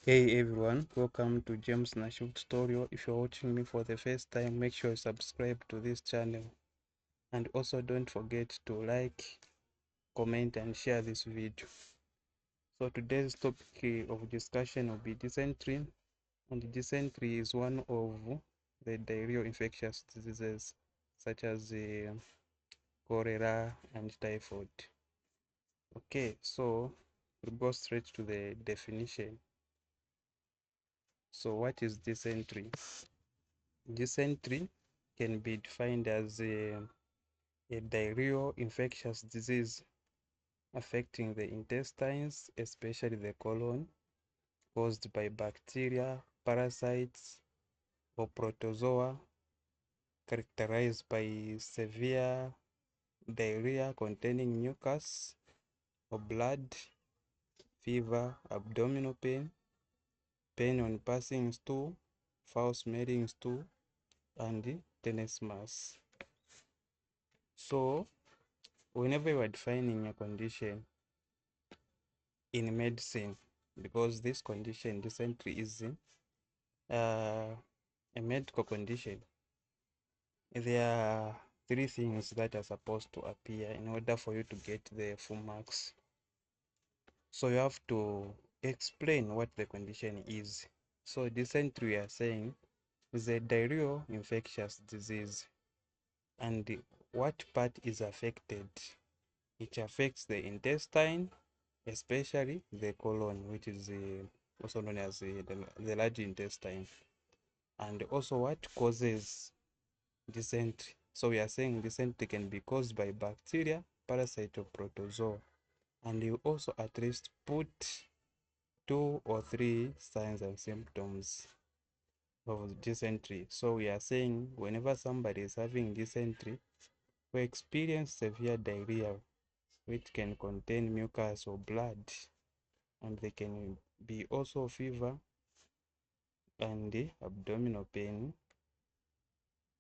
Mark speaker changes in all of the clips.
Speaker 1: Hey everyone, welcome to James National Tutorial. If you're watching me for the first time, make sure you subscribe to this channel. And also don't forget to like, comment and share this video. So today's topic of discussion will be dysentery. And dysentery is one of the diarrheal infectious diseases such as cholera and typhoid. Okay, so we'll go straight to the definition. So what is dysentery? Dysentery can be defined as a diarrheal infectious disease affecting the intestines, especially the colon, caused by bacteria, parasites, or protozoa, characterized by severe diarrhea containing mucus or blood, fever, abdominal pain, pain on passing stool, foul-smelling stool, and tenesmus. So, whenever you are defining a condition in medicine, because this condition, dysentery, is a medical condition, there are three things that are supposed to appear in order for you to get the full marks. So you have to explain what the condition is. So dysentery, we are saying, is a diarrheal infectious disease. And what part is affected? It affects the intestine, especially the colon, which is also known as the large intestine. And also what causes dysentery? So we are saying dysentery can be caused by bacteria, parasite, or protozoa. And you also at least put 2 or 3 signs and symptoms of dysentery. So we are saying whenever somebody is having dysentery, we experience severe diarrhea, which can contain mucus or blood, and they can be also fever and abdominal pain,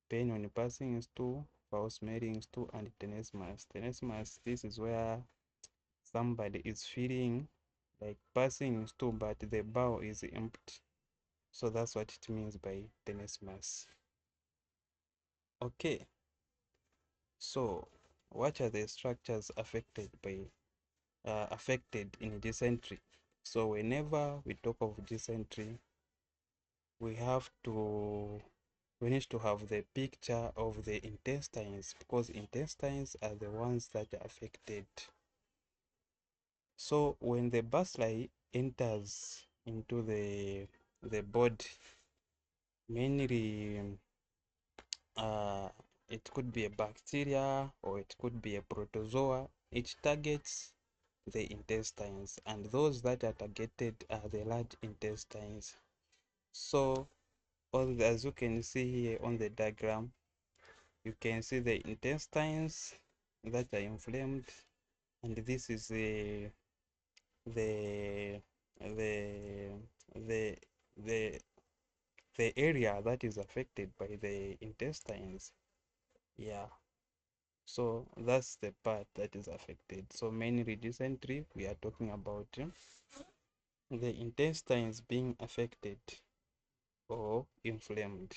Speaker 1: pain on passing stool, foul-smelling stool, and tenesmus. Tenesmus, this is where somebody is feeling like passing stool, but the bowel is empty. So that's what it means by tenesmus. Okay, so what are the structures affected in dysentery? So whenever we talk of dysentery, we need to have the picture of the intestines, because intestines are the ones that are affected. So when the bacilli enters into the body, mainly it could be a bacteria or it could be a protozoa. It targets the intestines, and those that are targeted are the large intestines. So as you can see here on the diagram, you can see the intestines that are inflamed, and this is the the the the the area that is affected by the intestines. Yeah, so that's the part that is affected. So mainly dysentery, we are talking about the intestines being affected or inflamed.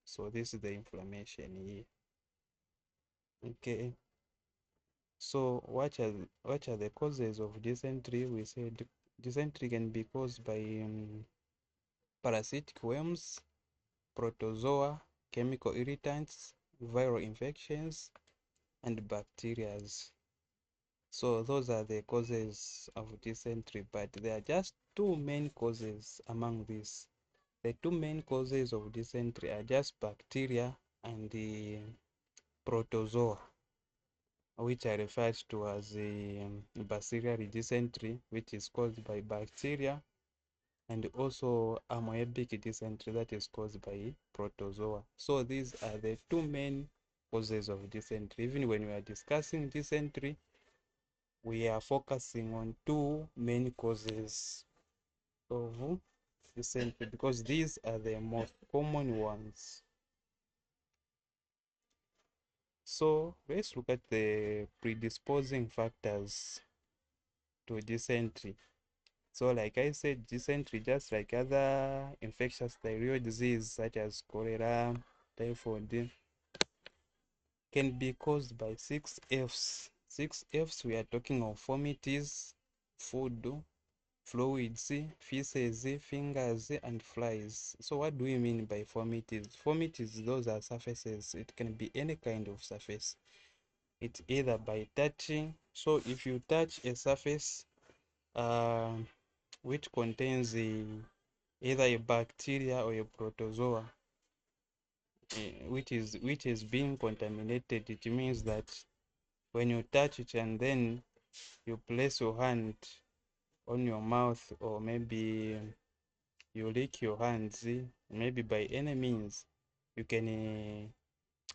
Speaker 1: So this is the inflammation here. Okay, so what are the causes of dysentery? We said dysentery can be caused by parasitic worms, protozoa, chemical irritants, viral infections, and bacteria. So those are the causes of dysentery, but there are just two main causes among these. The two main causes of dysentery are just bacteria and the protozoa, which are referred to as the bacillary dysentery, which is caused by bacteria, and also amoebic dysentery, that is caused by protozoa. So these are the two main causes of dysentery. Even when we are discussing dysentery, we are focusing on two main causes of dysentery because these are the most common ones. So let's look at the predisposing factors to dysentery. So like I said, dysentery, just like other infectious diarrheal disease such as cholera, typhoid, can be caused by 6 F's. 6 F's, we are talking of fomites, food, fluids, feces, fingers, and flies. So what do we mean by fomites? Fomites, those are surfaces. It can be any kind of surface. It's either by touching. So if you touch a surface which contains either a bacteria or a protozoa, which is being contaminated, it means that when you touch it and then you place your hand on your mouth, or maybe you lick your hands, maybe by any means, you can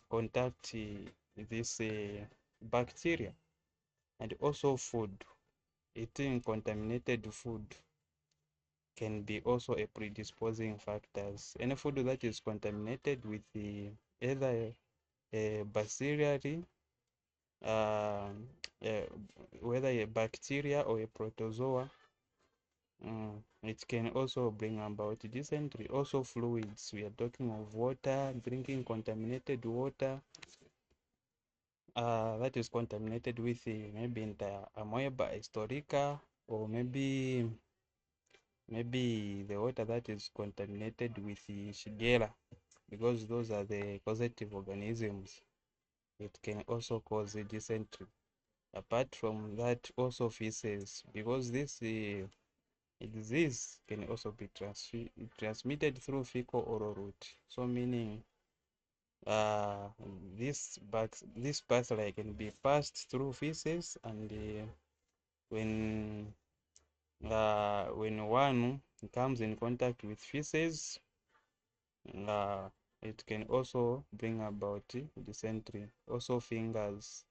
Speaker 1: contact this bacteria. And also food, eating contaminated food can be also a predisposing factors. Any food that is contaminated with either a bacillary, uh, uh, whether a bacteria or a protozoa, it can also bring about dysentery. Also fluids, we are talking of water, drinking contaminated water that is contaminated with maybe Entamoeba, histolytica, or maybe the water that is contaminated with Shigella, because those are the causative organisms. It can also cause a dysentery. Apart from that, also feces, because this disease can also be transmitted through fecal oral route. So meaning this bacillary can be passed through feces, and when one comes in contact with feces, it can also bring about dysentery. Also fingers,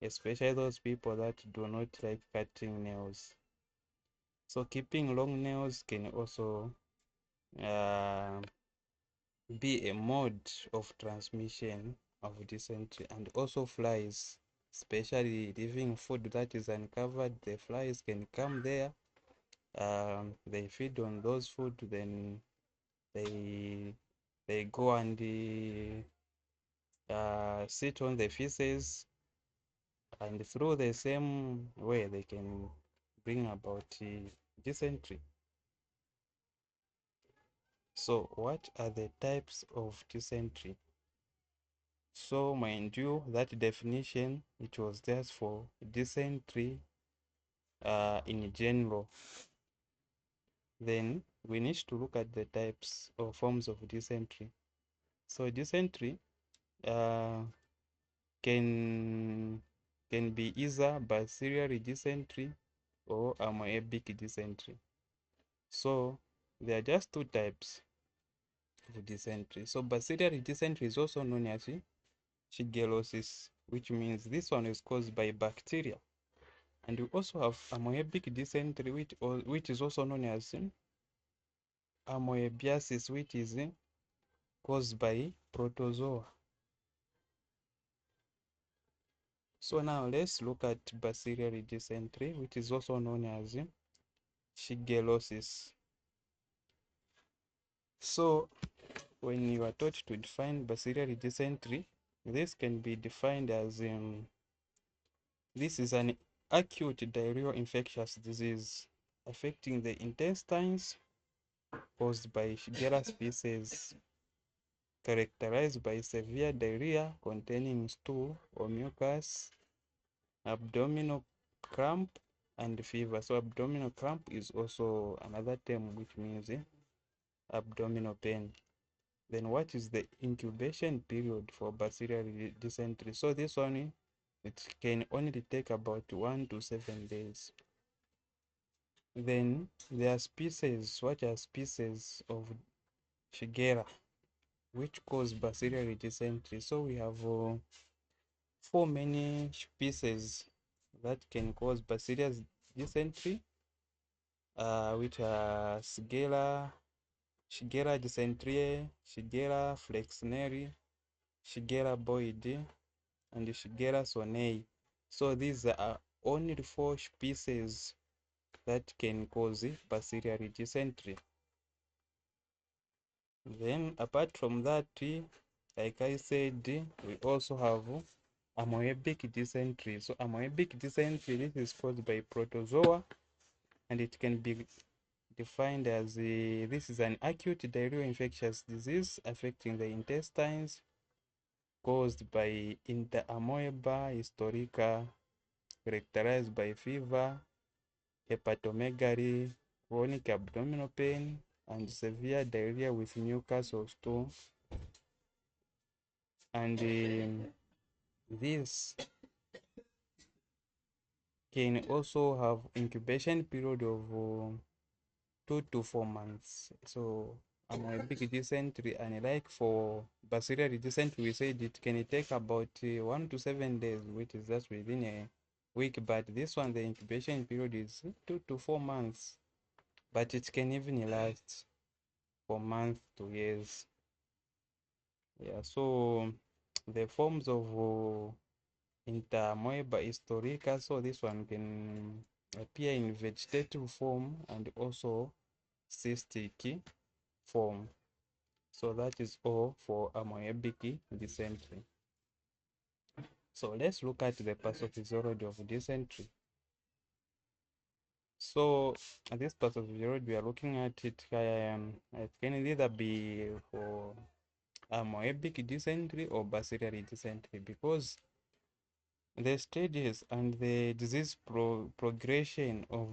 Speaker 1: especially those people that do not like cutting nails. So keeping long nails can also be a mode of transmission of dysentery. And also flies, especially leaving food that is uncovered, the flies can come there. They feed on those food, then they go and sit on the feces, and through the same way they can bring about dysentery. So what are the types of dysentery? So mind you, that definition, it was just for dysentery in general. Then we need to look at the types or forms of dysentery. So dysentery can be either bacillary dysentery or amoebic dysentery. So there are just two types of dysentery. So bacillary dysentery is also known as shigellosis, which means this one is caused by bacteria. And we also have amoebic dysentery, which is also known as amoebiasis, which is caused by protozoa. So now let's look at bacillary dysentery, which is also known as shigellosis. So when you are taught to define bacillary dysentery, this can be defined as this is an acute diarrheal infectious disease affecting the intestines caused by Shigella species, characterized by severe diarrhea containing stool or mucus, abdominal cramp, and fever. So abdominal cramp is also another term which means abdominal pain. Then what is the incubation period for bacillary dysentery? So this one, it can only take about 1 to 7 days. Then there are species. What are species of Shigella which cause bacillary dysentery? So we have 4 many species that can cause bacillary dysentery, which are Shigella dysentery, Shigella flexneri, Shigella boyd, and Shigella sonei. So these are only 4 species that can cause bacillary dysentery. Then apart from that, like I said, we also have amoebic dysentery. So amoebic dysentery, this is caused by protozoa, and it can be defined as this is an acute diarrheal infectious disease affecting the intestines caused by Entamoeba histolytica, characterized by fever, hepatomegaly, chronic abdominal pain, and severe diarrhea with mucus or stool. And this can also have incubation period of 2 to 4 months. So amoebic dysentery, and like for bacillary dysentery, we said it can take about 1 to 7 days, which is just within a week. But this one, the incubation period is 2 to 4 months, but it can even last for months to years. Yeah, so the forms of Entamoeba histolytica, so this one can appear in vegetative form and also cystic form. So that is all for amoebic dysentery. So let's look at the pathophysiology of dysentery. So this pathophysiology, we are looking at it, it can either be for amoebic dysentery or bacillary dysentery, because the stages and the disease progression of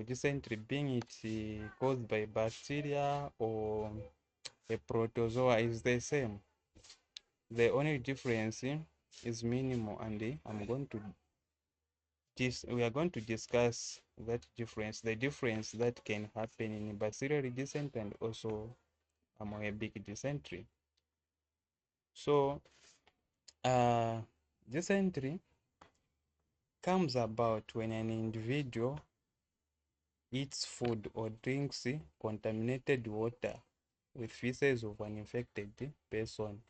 Speaker 1: dysentery, being it caused by bacteria or a protozoa, is the same. The only difference is minimal, and we are going to discuss that difference, the difference that can happen in bacillary dysentery and also amoebic dysentery. So dysentery comes about when an individual eats food or drinks contaminated water with feces of an infected person,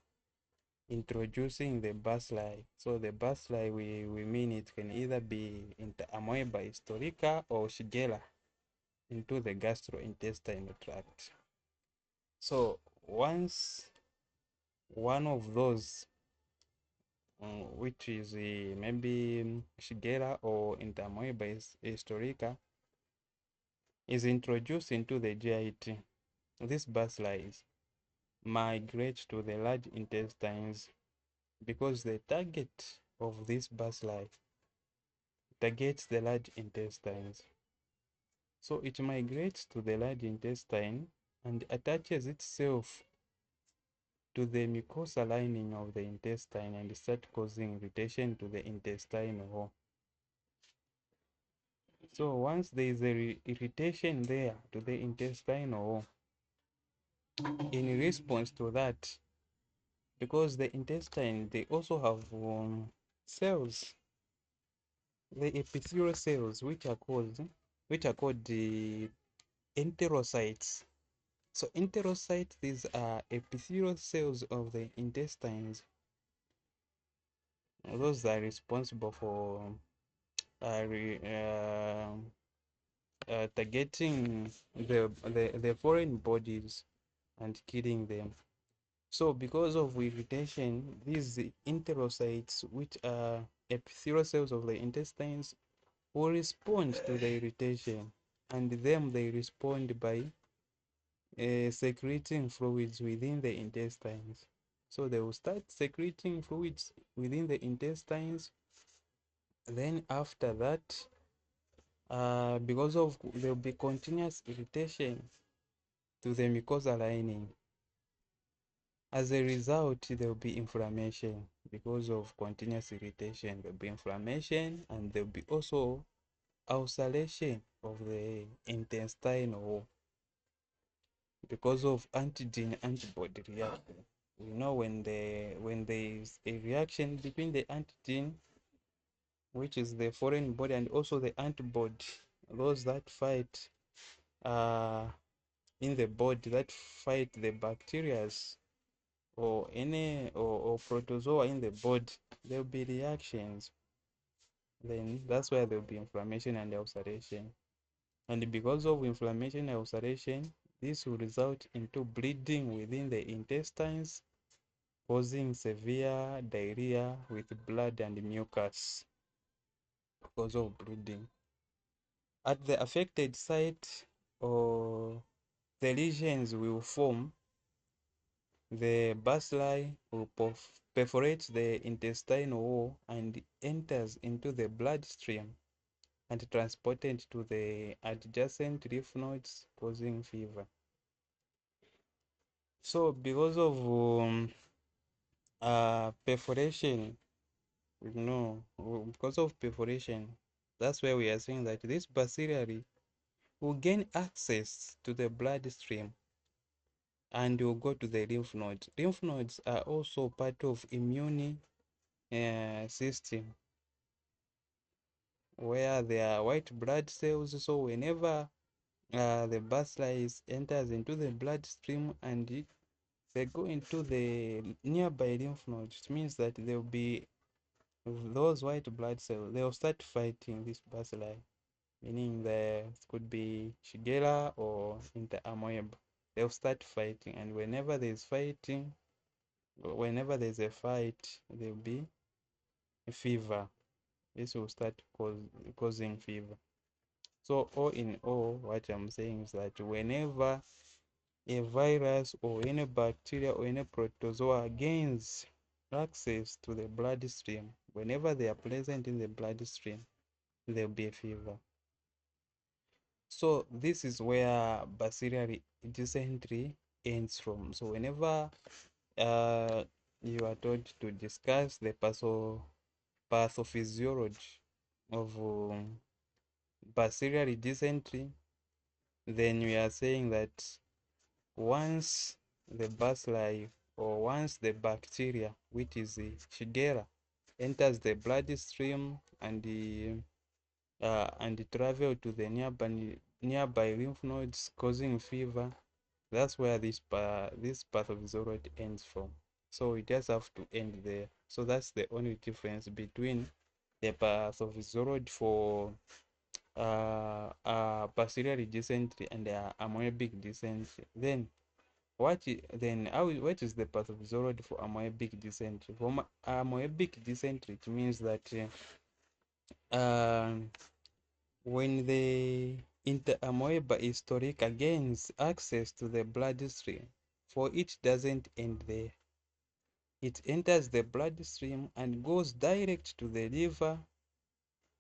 Speaker 1: introducing the bacilli. So the bacilli, we mean it can either be Entamoeba histolytica or Shigella into the gastrointestinal tract. So once one of those, which is maybe Shigella or Entamoeba histolytica, is introduced into the GIT, these bacilli migrate to the large intestines, because the target of this bacilli targets the large intestines. So it migrates to the large intestine and attaches itself to the mucosal lining of the intestine and start causing irritation to the intestinal wall. So once there is a irritation there to the intestinal wall, in response to that, because the intestine, they also have cells, the epithelial cells, which are called the enterocytes. So enterocytes, these are epithelial cells of the intestines. Those are responsible for targeting the foreign bodies and killing them. So because of irritation, these enterocytes, which are epithelial cells of the intestines, will respond to the irritation, and them they respond by secreting fluids within the intestines. So they will start secreting fluids within the intestines. Then after that, because of there will be continuous irritation to the mucosal lining. As a result, there will be inflammation. Because of continuous irritation, there will be inflammation, and there will be also ulceration of the intestinal wall because of antigen antibody reaction. We know when there is a reaction between the antigen, which is the foreign body, and also the antibody, those that fight in the body, that fight the bacteria or any or protozoa in the body, there will be reactions. Then that's where there will be inflammation and ulceration. And because of inflammation and ulceration, this will result into bleeding within the intestines, causing severe diarrhea with blood and mucus because of bleeding. At the affected site, or the lesions will form, the bacilli will perforate the intestinal wall and enters into the bloodstream and transported to the adjacent lymph nodes, causing fever. So because of perforation, because of perforation, that's where we are saying that this bacillary will gain access to the bloodstream and will go to the lymph nodes. Lymph nodes are also part of immune system, where there are white blood cells. So whenever the bacillus enters into the bloodstream and they go into the nearby lymph nodes, it means that there will be those white blood cells. They will start fighting this bacilli, meaning there could be Shigella or Entamoeba. They'll start fighting, and whenever there's fighting, whenever there's a fight, there'll be a fever. This will start causing fever. So all in all, what I'm saying is that whenever a virus or any bacteria or any protozoa gains access to the bloodstream, whenever they are present in the bloodstream, there'll be a fever. So this is where bacillary dysentery ends from. So whenever you are told to discuss the pathophysiology of bacillary dysentery, then we are saying that once the bacilli or once the bacteria, which is the Shigella, enters the bloodstream and travel to the nearby lymph nodes, causing fever, that's where this pathophysiology ends from. So it just have to end there. So that's the only difference between the pathophysiology for bacillary dysentery and amoebic dysentery. Then what is the pathophysiology for amoebic dysentery? For amoebic dysentery, it means that when the Entamoeba histolytica gains access to the bloodstream, for it doesn't end there. It enters the bloodstream and goes direct to the liver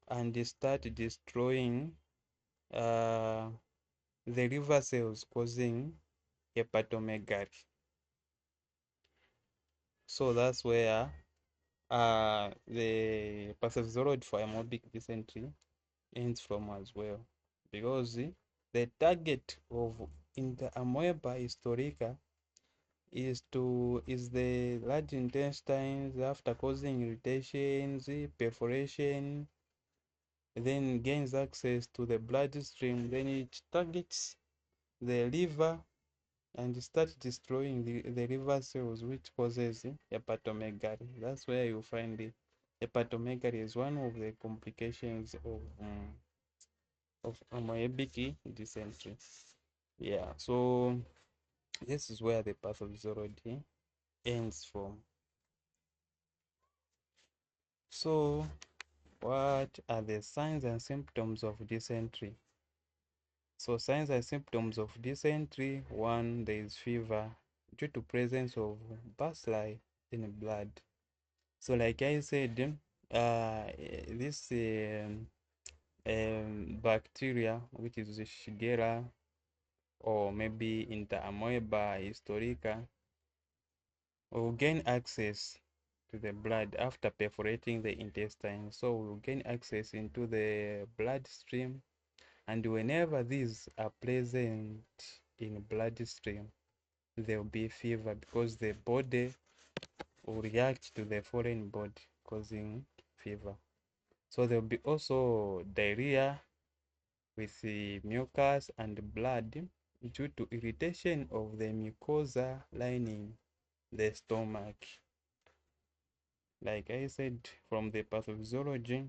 Speaker 1: and start destroying the liver cells, causing hepatomegaly. So that's where the pathophysiology for amoebic dysentery ends from as well, because the target of Entamoeba histolytica is the large intestines. After causing irritations, perforation, then gains access to the bloodstream, then it targets the liver and start destroying the liver cells, which causes hepatomegaly. That's where you find the hepatomegaly is one of the complications of amoebic dysentery. Yeah, so this is where the pathophysiology ends from. So what are the signs and symptoms of dysentery? So signs and symptoms of dysentery: one, there is fever due to presence of bacilli in blood. So like I said, this bacteria, which is Shigella or maybe Entamoeba histolytica, will gain access to the blood after perforating the intestine. So we'll gain access into the bloodstream, and whenever these are present in bloodstream, there will be fever because the body will react to the foreign body, causing fever. So there will be also diarrhea with the mucus and blood due to irritation of the mucosa lining the stomach. Like I said, from the pathophysiology,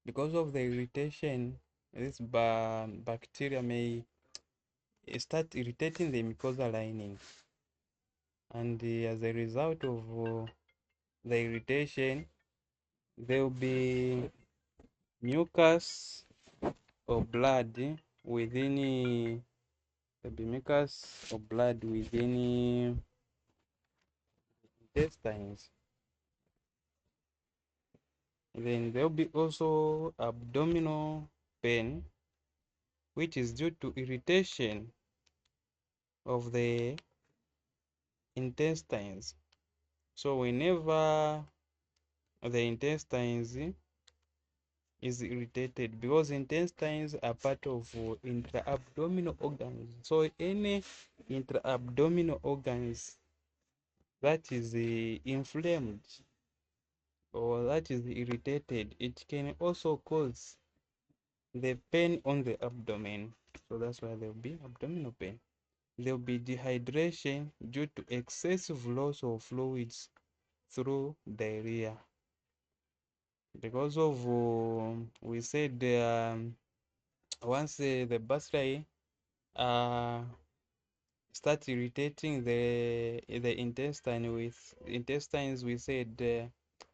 Speaker 1: because of the irritation this bacteria may start irritating the mucosal lining, and as a result of the irritation, there will be mucus or blood within intestines. Then there will be also abdominal pain, which is due to irritation of the intestines. So whenever the intestines is irritated, because intestines are part of intra-abdominal organs, so any intra-abdominal organs that is inflamed or that is irritated, it can also cause the pain on the abdomen. So that's why there will be abdominal pain. There will be dehydration due to excessive loss of fluids through diarrhea. Because of we said once the bacilli start irritating the intestines, we said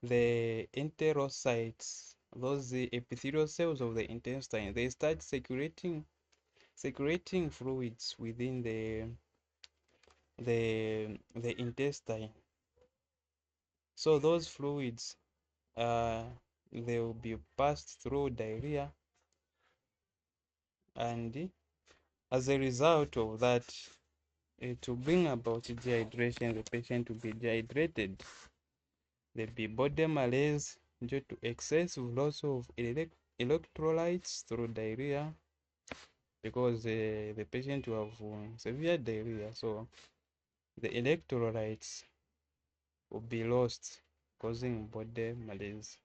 Speaker 1: the enterocytes, those the epithelial cells of the intestine, they start secreting fluids within the intestine. So those fluids they will be passed through diarrhea, and as a result of that, to bring about dehydration, the patient will be dehydrated. There will be body malaise due to excessive loss of electrolytes through diarrhea, because the patient will have severe diarrhea, so the electrolytes will be lost, causing body malaise.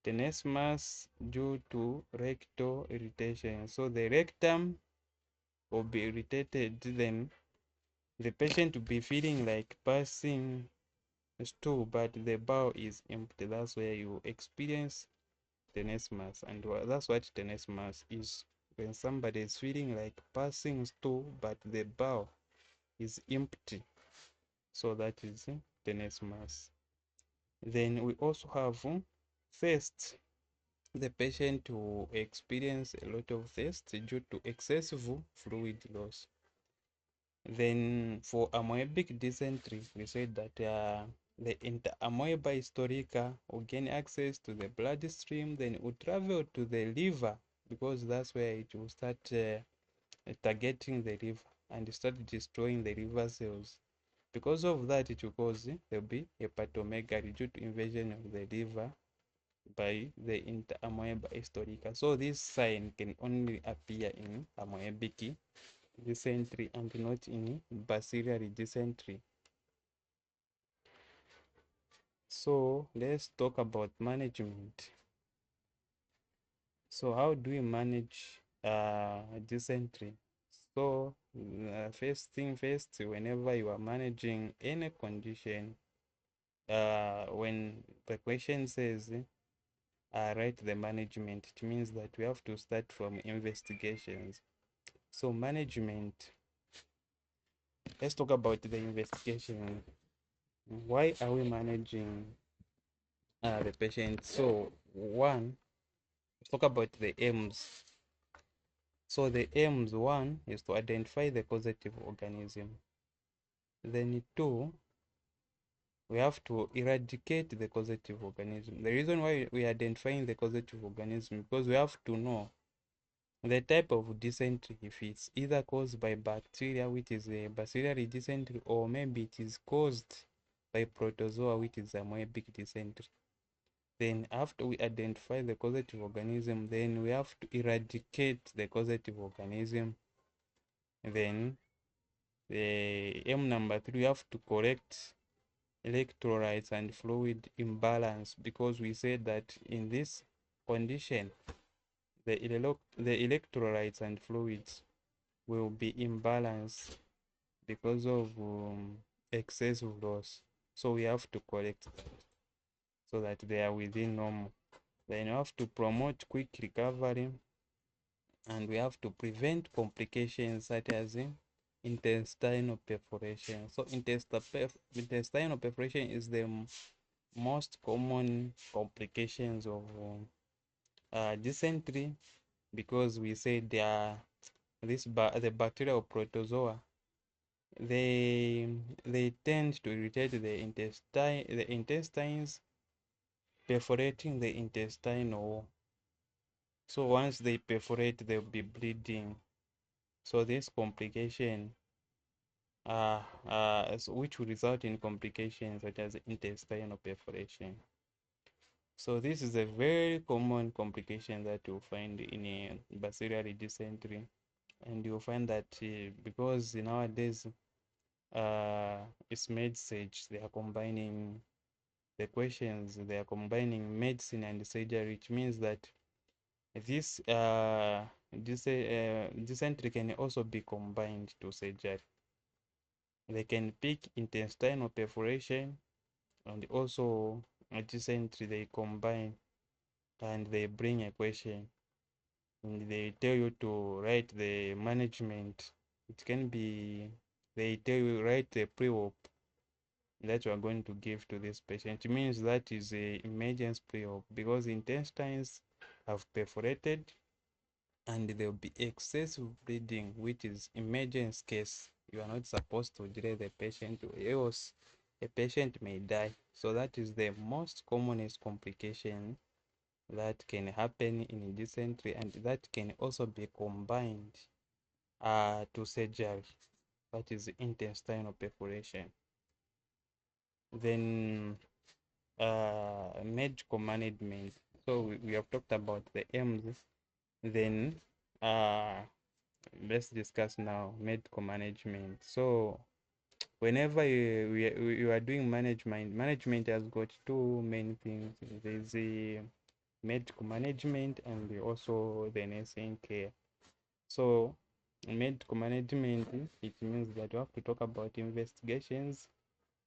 Speaker 1: Tenesmus due to rectal irritation, so the rectum will be irritated, then the patient will be feeling like passing stool, but the bowel is empty. That's where you experience tenesmus, and that's what tenesmus is. When somebody is feeling like passing stool, but the bowel is empty, so that is tenesmus. Then we also have thirst. The patient will experience a lot of thirst due to excessive fluid loss. Then for amoebic dysentery, we said that the Entamoeba histolytica will gain access to the bloodstream, then it will travel to the liver, because that's where it will start targeting the liver and start destroying the liver cells. Because of that, it will cause there will be hepatomegaly due to invasion of the liver by the Entamoeba histolytica. So this sign can only appear in amoebic dysentery and not in bacillary dysentery. So let's talk about management. So how do we manage dysentery? So first thing first, whenever you are managing any condition, when the question says write the management, it means that we have to start from investigations. So management, let's talk about the investigation. Why are we managing the patient? So one, talk about the aims. So the aims, one is to identify the causative organism. Then two, we have to eradicate the causative organism. The reason why we are identifying the causative organism, because we have to know the type of dysentery, if it's either caused by bacteria, which is a bacillary dysentery, or maybe it is caused by protozoa, which is amoebic dysentery. Then after we identify the causative organism, then we have to eradicate the causative organism. Then the aim number three, we have to correct electrolytes and fluid imbalance, because we said that in this condition, the electrolytes and fluids will be imbalanced because of excessive loss. So we have to correct that so that they are within normal. Then you have to promote quick recovery. and we have to prevent complications such as intestinal perforation. So intestinal perforation is the most common complications of dysentery, because we say they are the bacterial protozoa, they tend to irritate the intestines, perforating the intestinal wall. So once they perforate, they'll be bleeding. So this complication, which will result in complications such as intestinal perforation. So this is a very common complication that you'll find in a bacillary dysentery, and you'll find that because nowadays it's med-surg, they are combining the questions, they are combining medicine and surgery, which means that this dysentery can also be combined to surgery. They can pick intestinal perforation and also dysentery, they combine, and they bring a question and they tell you to write the management. It can be, they tell you write the pre-op that you are going to give to this patient. It means that is a emergency pre-op, because intestines have perforated and there will be excessive bleeding, which is emergency case. You are not supposed to delay the patient, or else a patient may die. So that is the most commonest complication that can happen in dysentery, and that can also be combined to surgery, that is intestinal perforation. Then medical management. So we have talked about the M's. Then let's discuss now medical management. So whenever you are doing management has got two main things. There's the medical management and also the nursing care. So medical management, it means that you have to talk about investigations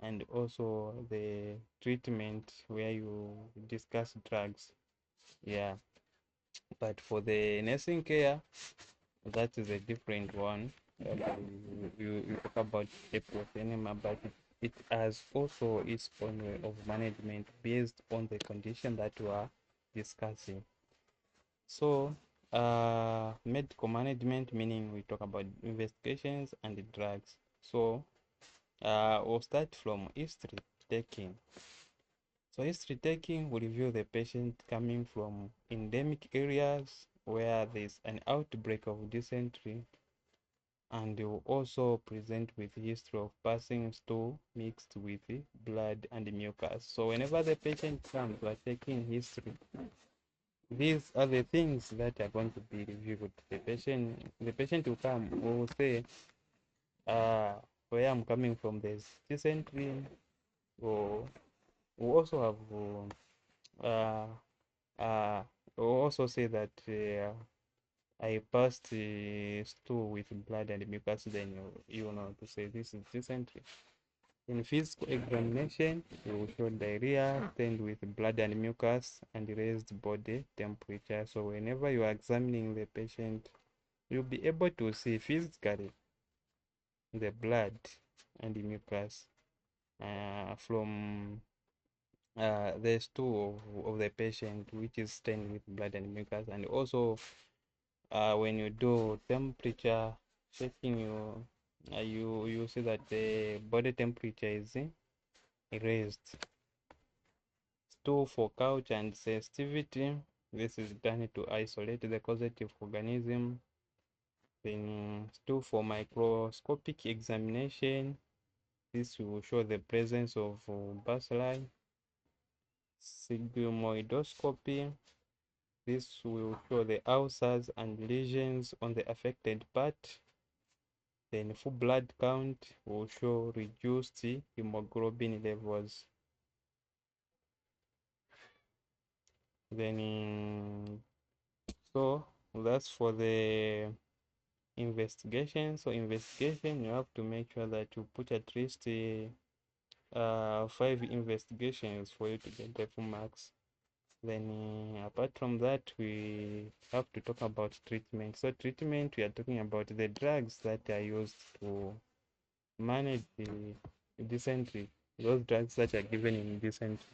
Speaker 1: and also the treatment, where you discuss drugs. Yeah, but for the nursing care, that is a different one. You talk about a enema, but it has also its own way of management based on the condition that you are discussing. So medical management, meaning we talk about investigations and the drugs. So we'll start from history taking. So history taking will review the patient coming from endemic areas where there's an outbreak of dysentery, and they will also present with history of passing stool mixed with blood and mucus. So whenever the patient comes, we are taking history. These are the things that are going to be reviewed. The patient will come, will say, where I'm coming from, there's dysentery, or we also have we also say that I passed stool with blood and mucus. Then you know to say this is dysentery. In physical examination, you will show diarrhea stained with blood and mucus and raised body temperature. So whenever you are examining the patient, you'll be able to see physically the blood and the mucus from the stool of the patient, which is stained with blood and mucus. And also when you do temperature checking, you see that the body temperature is raised. Stool for couch and sensitivity, this is done to isolate the causative organism. Then stool for microscopic examination, this will show the presence of bacilli. Sigmoidoscopy, this will show the ulcers and lesions on the affected part. Then full blood count will show reduced hemoglobin levels. Then so that's for the investigation. So investigation, you have to make sure that you put at least 5 investigations for you to get the full marks. Then apart from that, we have to talk about treatment. So treatment, we are talking about the drugs that are used to manage the dysentery, those drugs that are given in dysentery.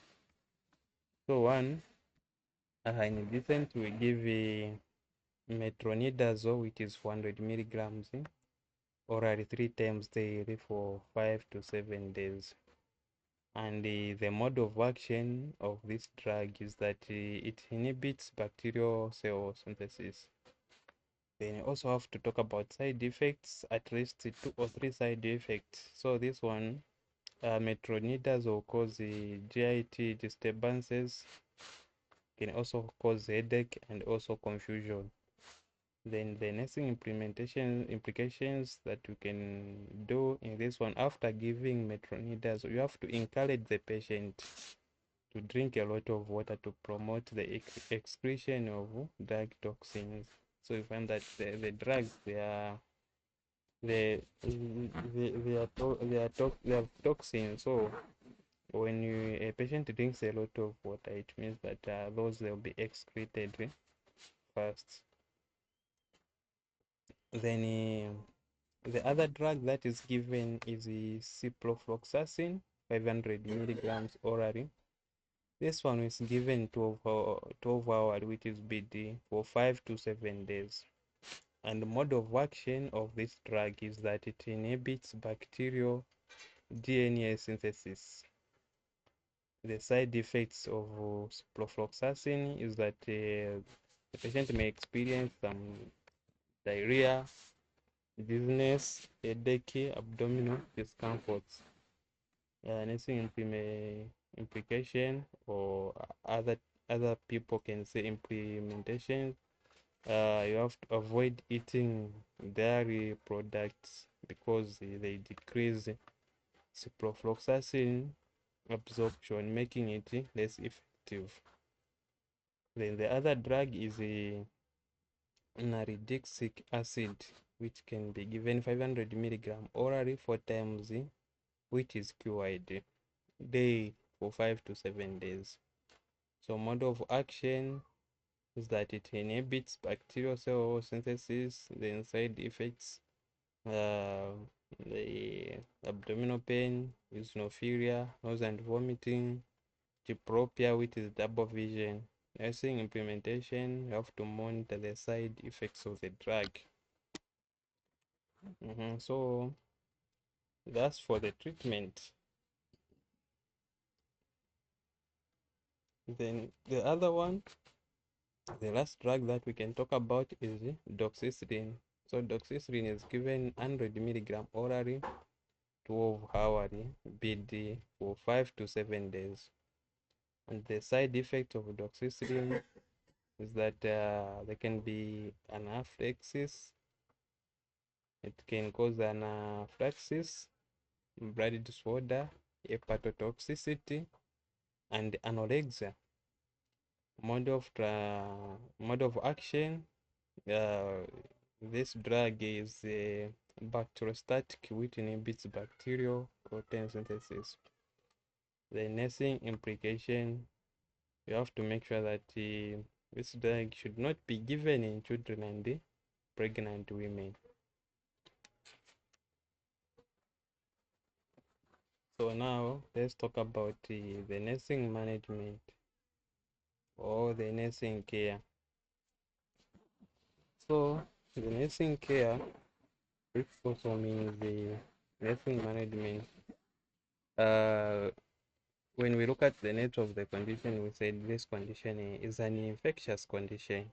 Speaker 1: So one, in dysentery, we give metronidazole, which is 400 milligrams orally 3 times daily for 5 to 7 days. And the mode of action of this drug is that it inhibits bacterial cell synthesis. Then you also have to talk about side effects, at least 2 or 3 side effects. So this one, metronidazole cause GIT disturbances, can also cause headache and also confusion. Then the nursing implications that you can do in this one, after giving metronidazole, you have to encourage the patient to drink a lot of water to promote the excretion of drug toxins. So you find that the drugs, they are toxins. So when a patient drinks a lot of water, it means that those will be excreted first. Then the other drug that is given is the ciprofloxacin, 500 milligrams orally. This one is given 12 hours, which is BD, for 5 to 7 days. And the mode of action of this drug is that it inhibits bacterial DNA synthesis. The side effects of ciprofloxacin is that the patient may experience some diarrhea, dizziness, headache, abdominal discomforts. Nursing implication, or other people can say implementation. You have to avoid eating dairy products because they decrease ciprofloxacin absorption, making it less effective. Then the other drug is a naridixic acid, which can be given 500 milligram orally 4 times, which is QID day for 5 to 7 days. So mode of action is that it inhibits bacterial cell synthesis. Then side effects, the abdominal pain, eosinophilia, nausea and vomiting, diplopia, which is double vision. Nursing implementation, you have to monitor the side effects of the drug. So that's for the treatment. Then the other one, the last drug that we can talk about is doxycycline. So doxycycline is given 100 milligram orally 12 hourly BD for 5 to 7 days. And the side effect of doxycycline is that there can be anaphylaxis. It can cause anaphylaxis, blood disorder, hepatotoxicity, and anorexia. Mode of action, this drug is bacteriostatic, which inhibits bacterial protein synthesis. The nursing implication, you have to make sure that this drug should not be given in children and pregnant women. So now let's talk about the nursing management or the nursing care. So the nursing care, which also means the nursing management. When we look at the nature of the condition, we said this condition is an infectious condition.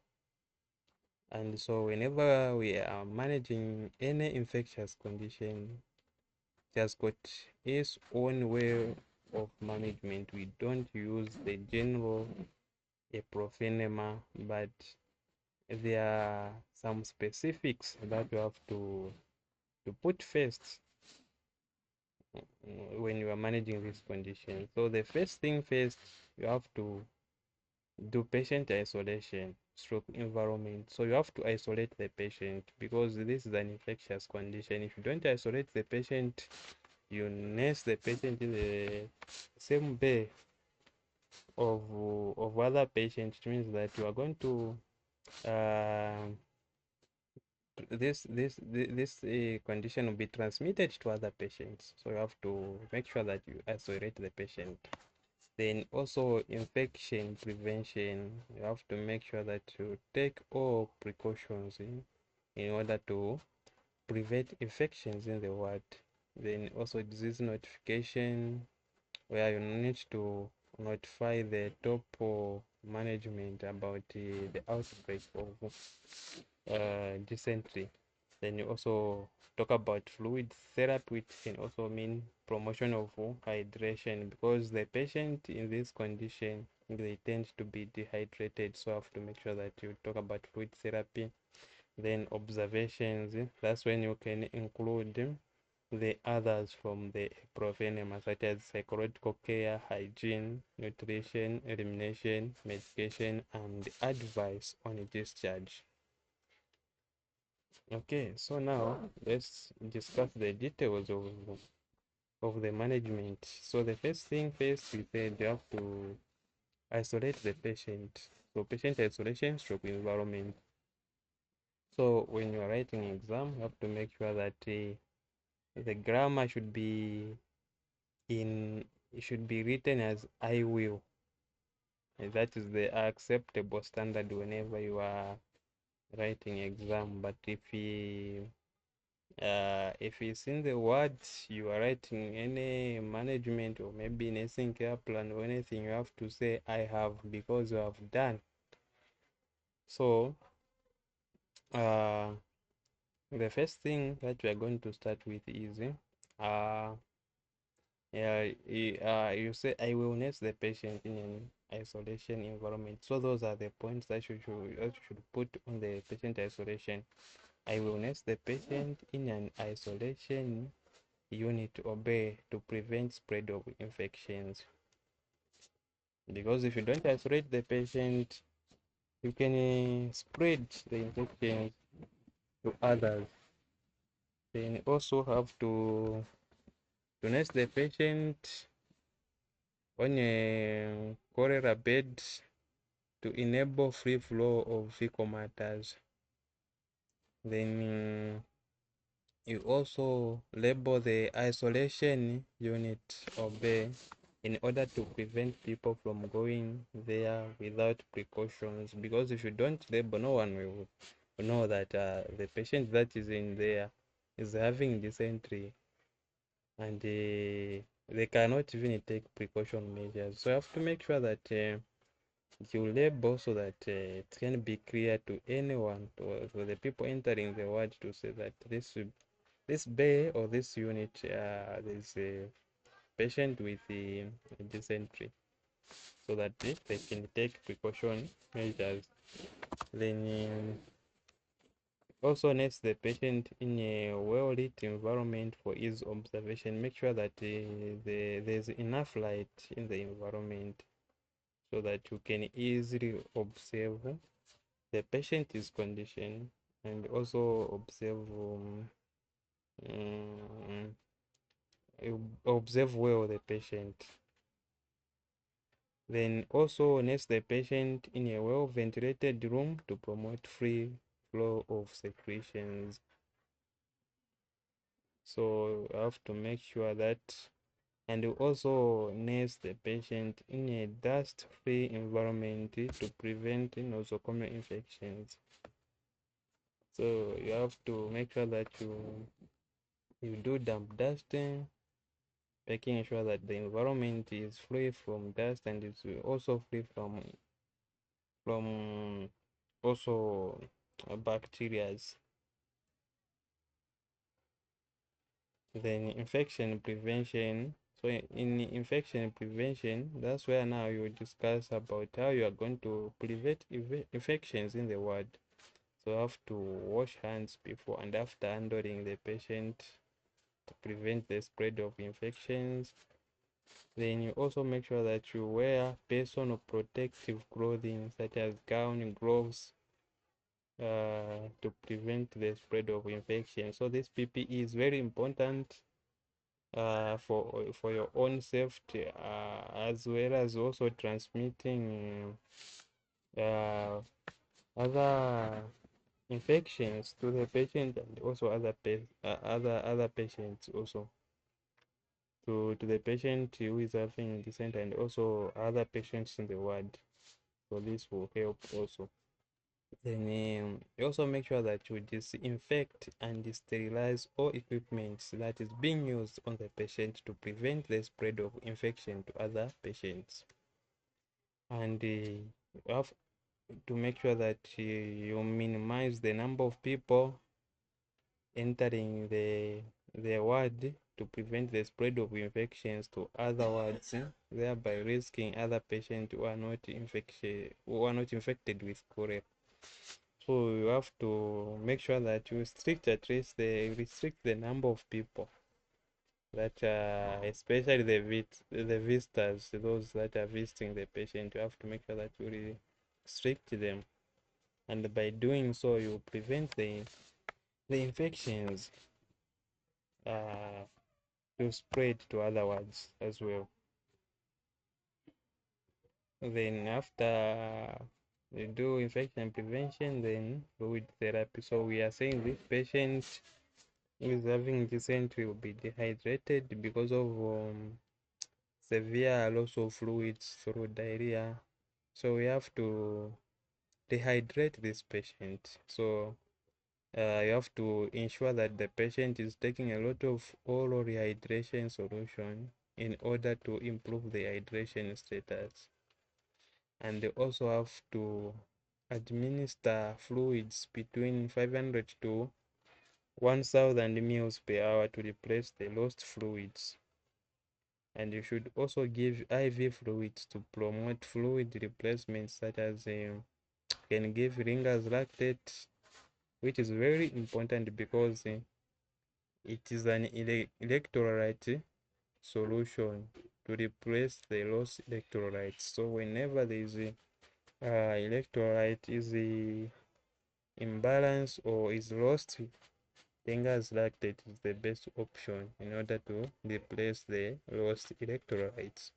Speaker 1: And so whenever we are managing any infectious condition, it has got its own way of management. We don't use the general ibuprofen, but there are some specifics that you have to put first when you are managing this condition. So the first thing first, you have to do patient isolation stroke environment. So you have to isolate the patient because this is an infectious condition. If you don't isolate the patient, you nurse the patient in the same bed of other patients. It means that you are going to this condition will be transmitted to other patients. So you have to make sure that you isolate the patient. Then also infection prevention, you have to make sure that you take all precautions in order to prevent infections in the ward. Then also disease notification, where you need to notify the top management about the outbreak of dysentery. Then you also talk about fluid therapy, which can also mean promotion of hydration, because the patient in this condition, they tend to be dehydrated, so I have to make sure that you talk about fluid therapy. Then observations, that's when you can include the others from the provenema, such as psychological care, hygiene, nutrition, elimination, medication, and advice on discharge. Okay, so now let's discuss the details of the management. So the first thing first, we said you have to isolate the patient. So patient isolation stroke environment. So when you are writing exam, you have to make sure that the grammar should be it should be written as I will. And that is the acceptable standard whenever you are writing exam. But if it's in the words you are writing any management or maybe nursing care plan or anything, you have to say I have, because you have done. So the first thing that we are going to start with is you say I will nurse the patient in an isolation environment. So those are the points that you should put on the patient isolation. I will nurse the patient in an isolation unit to obey to prevent spread of infections. Because if you don't isolate the patient, you can spread the infections to others. Then also have to nurse the patient on a cholera bed to enable free flow of fecal matters. Then you also label the isolation unit obey in order to prevent people from going there without precautions, because if you don't label, no one will know that the patient that is in there is having dysentery, and they cannot even take precaution measures. So you have to make sure that you label so that it can be clear to anyone, to the people entering the ward, to say that this bay or this unit, there's a patient with the dysentery, so that they can take precaution measures. Then also nurse the patient in a well-lit environment for ease observation. Make sure that there's enough light in the environment so that you can easily observe the patient's condition, and also um, observe well the patient. Then also nurse the patient in a well-ventilated room to promote free flow of secretions. So you have to make sure that, and you also nurse the patient in a dust-free environment to prevent nosocomial infections. So you have to make sure that you do damp dusting, making sure that the environment is free from dust and is also free from also bacteria. Then infection prevention. So in infection prevention, that's where now you discuss about how you are going to prevent infections in the ward. So you have to wash hands before and after handling the patient to prevent the spread of infections. Then you also make sure that you wear personal protective clothing such as gown, gloves, to prevent the spread of infection. So this PPE is very important for your own safety, as well as also transmitting other infections to the patient, and also other patients also to the patient who is having dysentery, and also other patients in the ward. So this will help also. Then you also make sure that you disinfect and sterilize all equipment that is being used on the patient to prevent the spread of infection to other patients. And you have to make sure that you minimize the number of people entering the ward to prevent the spread of infections to other wards, thereby risking other patients who are not infected with cholera. So you have to make sure that you restrict the number of people that especially the visitors, those that are visiting the patient. You have to make sure that you restrict them, and by doing so, you prevent the infections to spread to other wards as well. Then after you do infection prevention, then fluid therapy. So we are saying this patient who is having dysentery will be dehydrated because of severe loss of fluids through diarrhea. So we have to dehydrate this patient. So you have to ensure that the patient is taking a lot of oral rehydration solution in order to improve the hydration status. And they also have to administer fluids between 500 to 1000 ml per hour to replace the lost fluids. And you should also give IV fluids to promote fluid replacements, such as can give Ringer's lactate, which is very important because it is an electrolyte solution to replace the lost electrolytes. So whenever there is a electrolyte is imbalance or is lost, Ringer's lactate is the best option in order to replace the lost electrolytes.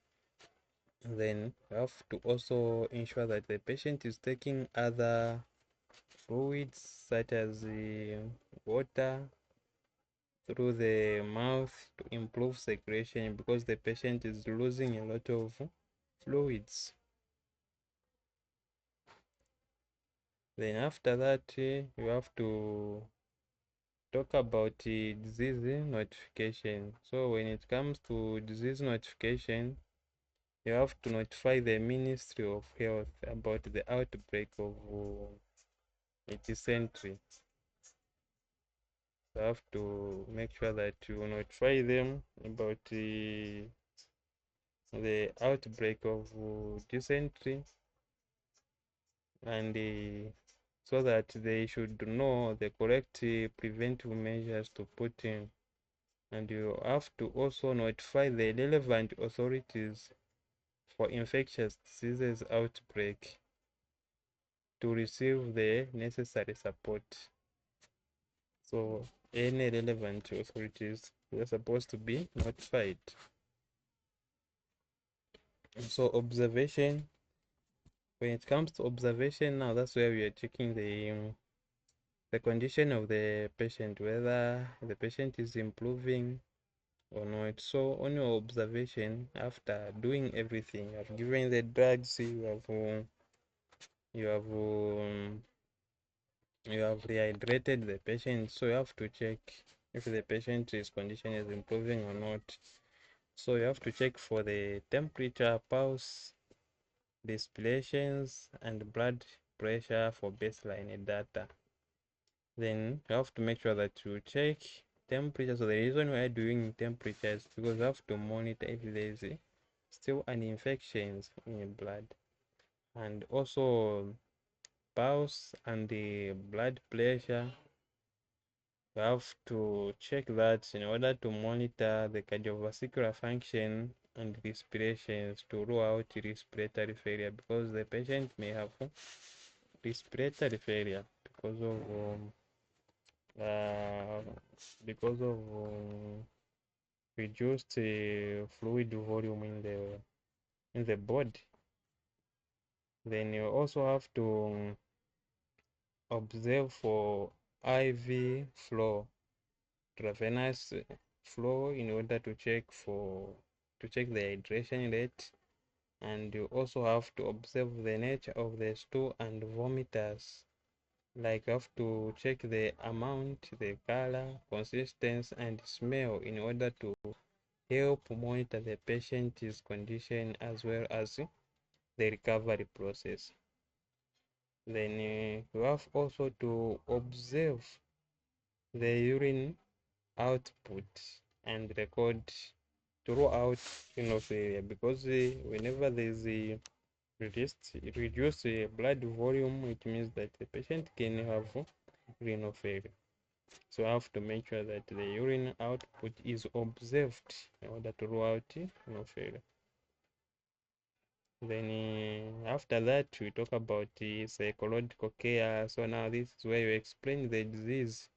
Speaker 1: Then you have to also ensure that the patient is taking other fluids, such as water, through the mouth to improve secretion, because the patient is losing a lot of fluids. Then after that, you have to talk about disease notification. So when it comes to disease notification, you have to notify the Ministry of Health about the outbreak of dysentery. You have to make sure that you notify them about the outbreak of dysentery, and so that they should know the correct preventive measures to put in. And you have to also notify the relevant authorities for infectious diseases outbreak to receive the necessary support. So any relevant authorities are supposed to be notified. So observation, when it comes to observation now, that's where we are checking the condition of the patient, whether the patient is improving or not. So on your observation, after doing everything, you have given the drugs, you have rehydrated the patient. So you have to check if the patient's condition is improving or not. So you have to check for the temperature, pulse, respirations, and blood pressure for baseline data. Then you have to make sure that you check temperature. So the reason why doing temperature is because you have to monitor if there is still an infection in the blood, and also pulse and the blood pressure. You have to check that in order to monitor the cardiovascular function and respirations to rule out respiratory failure, because the patient may have respiratory failure because of uh, because of reduced fluid volume in the body. Then you also have to observe for IV flow, intravenous flow, in order to check the hydration rate. And you also have to observe the nature of the stool and vomiters. Like you have to check the amount, the color, consistency, and smell in order to help monitor the patient's condition as well as the recovery process. Then you have also to observe the urine output and record throughout area, because whenever there's a reduced blood volume, it means that the patient can have renal failure. So I have to make sure that the urine output is observed in order to rule out renal failure. Then after that, we talk about the psychological care. So now this is where you explain the disease.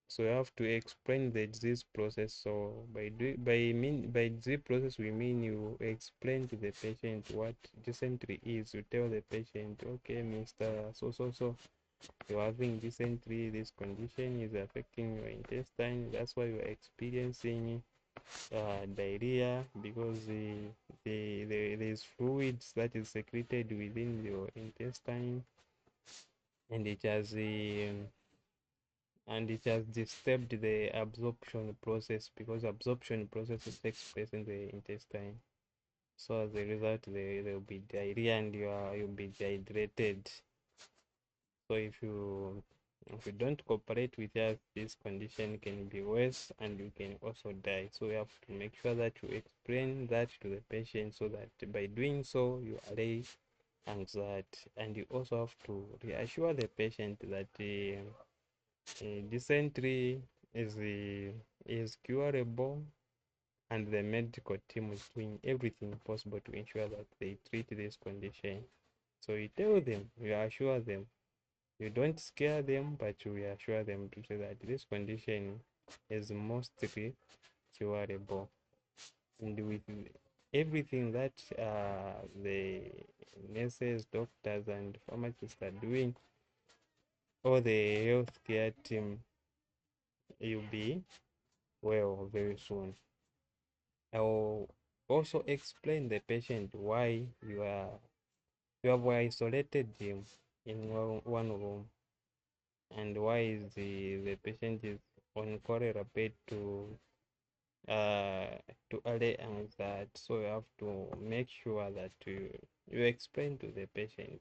Speaker 1: So you have to explain the disease process. So by disease process, we mean you explain to the patient what dysentery is. You tell the patient, okay, Mr. So, you're having dysentery. This condition is affecting your intestine. That's why you are experiencing diarrhea, because there's fluids that is secreted within your intestine, and it has disturbed the absorption process, because absorption process takes place in the intestine. So as a result, there will be diarrhea, and you'll be dehydrated. So if you don't cooperate with us, this condition can be worse and you can also die. So we have to make sure that you explain that to the patient, so that by doing so you allay anxiety. And you also have to reassure the patient that dysentery is curable, and the medical team is doing everything possible to ensure that they treat this condition. So you tell them, you assure them. You don't scare them, but you reassure them to say that this condition is mostly curable. And with everything that the nurses, doctors, and pharmacists are doing, or the healthcare team, you'll be well very soon. I will also explain the patient why you have isolated him in one room, and why is the patient is on cholera bed to allay anxiety. So you have to make sure that you explain to the patient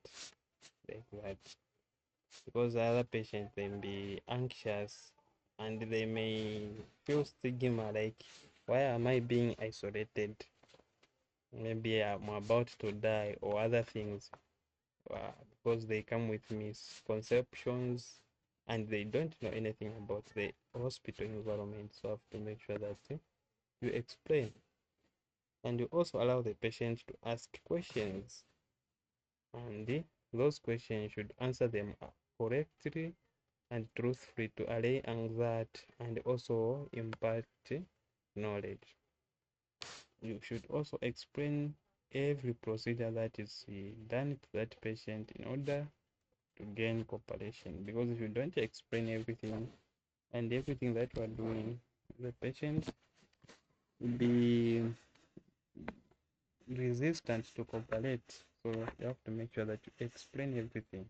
Speaker 1: like that, because other patients may be anxious and they may feel stigma, like, why am I being isolated? Maybe I'm about to die, or other things, because they come with misconceptions and they don't know anything about the hospital environment. So I have to make sure that you explain, and you also allow the patient to ask questions, and those questions should answer them correctly and truthfully to allay anxiety and also impart knowledge. You should also explain every procedure that is done to that patient in order to gain cooperation, because if you don't explain everything that you are doing, the patient will be resistant to cooperate. So you have to make sure that you explain everything.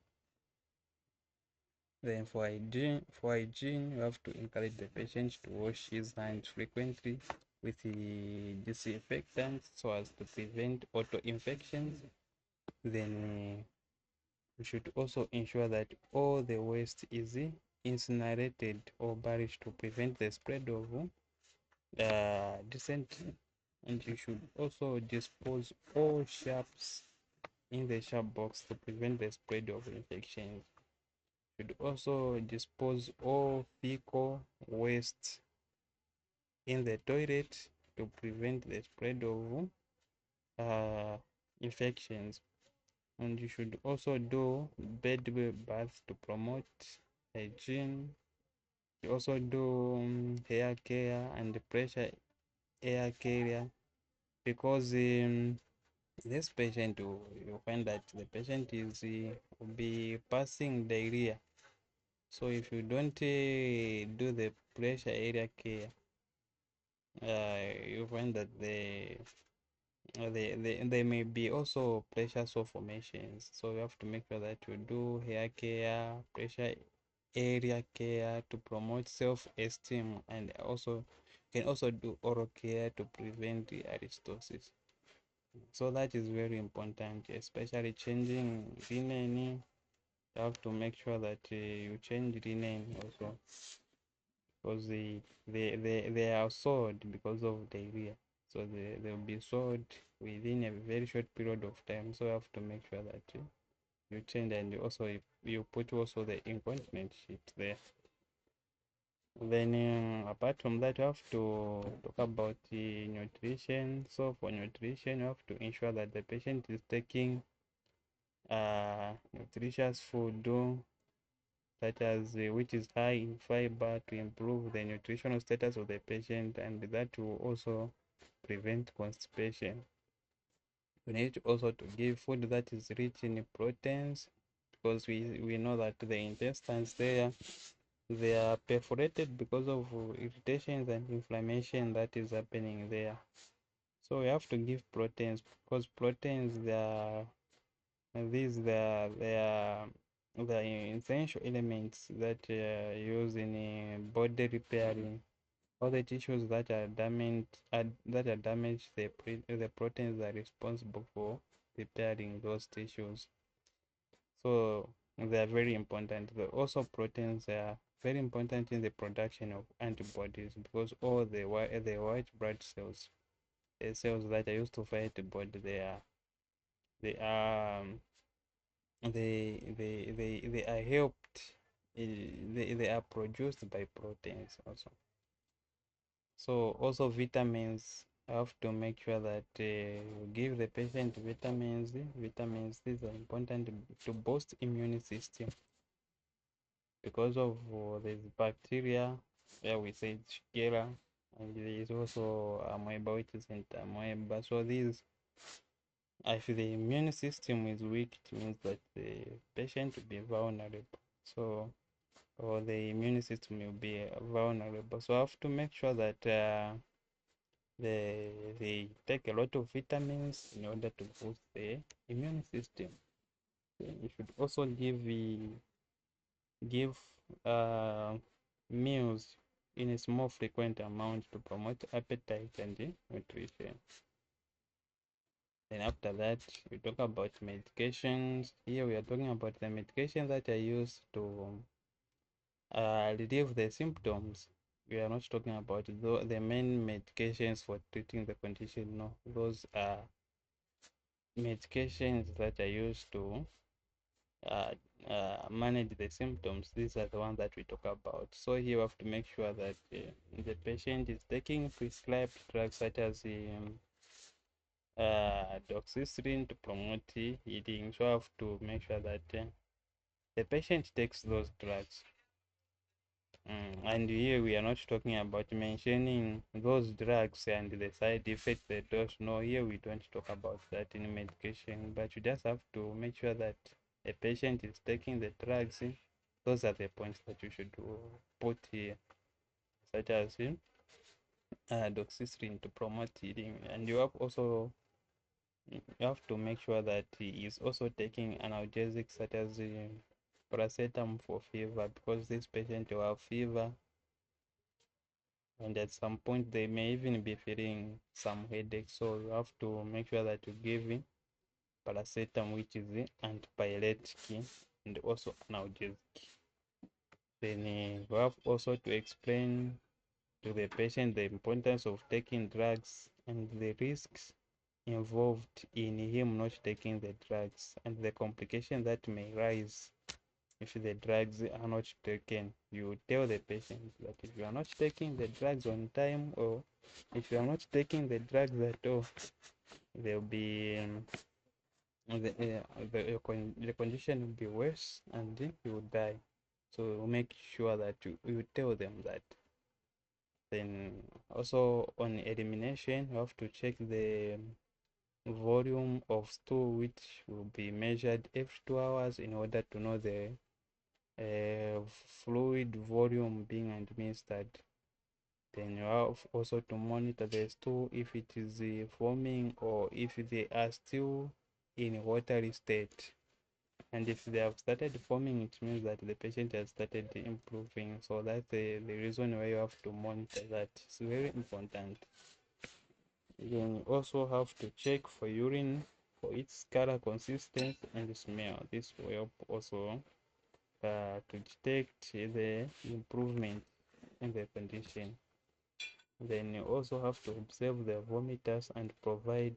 Speaker 1: Then for hygiene, you have to encourage the patient to wash his hands frequently with the disinfectants, so as to prevent auto-infections. Then we should also ensure that all the waste is incinerated or buried to prevent the spread of dysentery. And you should also dispose all sharps in the sharp box to prevent the spread of infections. You should also dispose all fecal waste in the toilet to prevent the spread of infections. And you should also do bed baths to promote hygiene You also do hair care and pressure air carrier, because this patient, you find that the patient is will be passing diarrhea. So if you don't do the pressure area care, you find that they may be also pressure sore formations. So you have to make sure that you do hair care, pressure area care to promote self-esteem, and also can also do oral care to prevent the aristosis. So that is very important, especially changing linen. You have to make sure that you change linen also, because they are sold because of diarrhea. So they'll be sold within a very short period of time. So you have to make sure that you change, and also you put also the incontinent sheet there. Then apart from that, you have to talk about the nutrition. So for nutrition, you have to ensure that the patient is taking nutritious food, such as which is high in fiber, to improve the nutritional status of the patient, and that will also prevent constipation. We need also to give food that is rich in proteins, because we know that the intestines there, they are perforated because of irritations and inflammation that is happening there. So we have to give proteins, because proteins, they are the essential elements that are used in body repairing. All the tissues that are damaged, the proteins are responsible for repairing those tissues. So they are very important. Also, proteins are very important in the production of antibodies, because all the white blood cells, the cells that are used to fight the body, they are they are helped. They are produced by proteins also. So also vitamins, I have to make sure that give the patient vitamins. Vitamins, these are important to boost immune system, because of this bacteria. Yeah, we say Shigella, and there is also amoeba, which is Entamoeba. So these, if the immune system is weak, it means that the patient will be vulnerable. So, or the immune system will be vulnerable. So I have to make sure that they take a lot of vitamins in order to boost the immune system. You should also give meals in a small frequent amount to promote appetite and nutrition. Then after that, we talk about medications. Here we are talking about the medications that are used to relieve the symptoms. We are not talking about the main medications for treating the condition. No, those are medications that are used to uh, manage the symptoms. These are the ones that we talk about. So here you have to make sure that the patient is taking prescribed drugs, such as doxycycline, to promote healing. So I have to make sure that the patient takes those drugs. And here we are not talking about mentioning those drugs and the side effects they don't. No, here we don't talk about that in medication, but you just have to make sure that a patient is taking the drugs. Those are the points that you should put here, such as doxycycline to promote healing. And you have to make sure that he is also taking analgesics, such as paracetamol for fever, because this patient will have fever, and at some point they may even be feeling some headache. So you have to make sure that you give him paracetamol, which is antipyretic and also analgesic. Then you have also to explain to the patient the importance of taking drugs and the risks involved in him not taking the drugs, and the complication that may rise if the drugs are not taken. You tell the patient that if you are not taking the drugs on time, or if you are not taking the drugs at all, there'll be the condition will be worse, and you will die. So make sure that you tell them that. Then also on elimination, you have to check the volume of stool, which will be measured every 2 hours in order to know the fluid volume being administered. Then you have also to monitor the stool if it is forming or if they are still in a watery state. And if they have started forming, it means that the patient has started improving. So that's the reason why you have to monitor that. It's very important. You also have to check for urine for its color, consistency, and smell. This will help also to detect the improvement in the condition. Then you also have to observe the vomiters and provide